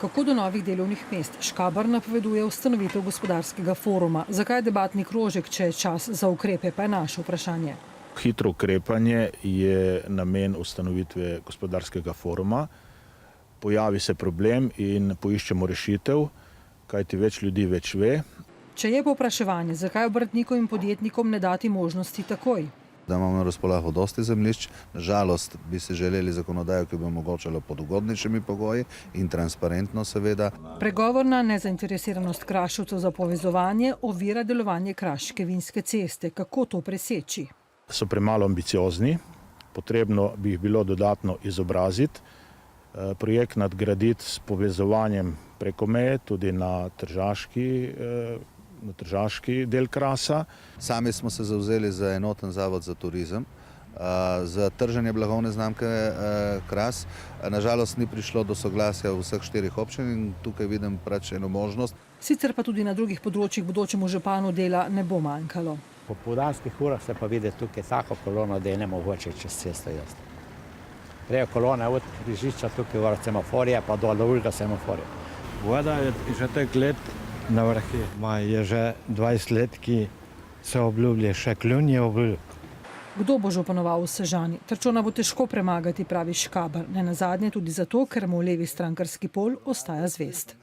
Kako do novih delovnih mest? Škaber napoveduje ustanovitev gospodarskega foruma. Zakaj debatni krožek, če je čas za ukrepe, pa je naše vprašanje. Hitro ukrepanje je namen ustanovitve gospodarskega foruma. Pojavi se problem in poiščemo rešitev, kajti več ljudi več ve. Če je povpraševanje, zakaj obrtnikom in podjetnikom ne dati možnosti takoj? Da imamo na razpolago dosti zemljišč. Na žalost bi si želeli zakonodajo, ki bi omogočala pod ugodnejšimi pogoji in transparentno seveda. Pregovorna nezainteresiranost Kraševcev za povezovanje ovira delovanje Kraške vinske ceste. Kako to preseči? So premalo ambiciozni, potrebno bi jih bilo dodatno izobraziti, projekt nadgraditi s povezovanjem preko meje, tudi na tržaški del Krasa. Sami smo se zavzeli za enoten zavod za turizem, za trženje blagovne znamke Kras. Nažalost ni prišlo do soglasja v vseh 4 občin in tukaj vidim eno možnost. Sicer pa tudi na drugih področjih bodočemu županu dela ne bo manjkalo. Po popoldanskih urah se pa vidi tukaj tako kolono, da je nemogoče čez cesto jesti. Prej kolona od križišča tukaj v semaforje, pa do drugega semaforja. Voda je že tek let na vrhu. Je že 20 let, ki se obljublja, še kljun je obljubil. Kdo bo županoval v Sežani? Trčona bo težko premagati, pravi Škaber. Nenazadnje tudi zato, ker mu levi strankarski pol ostaja zvest.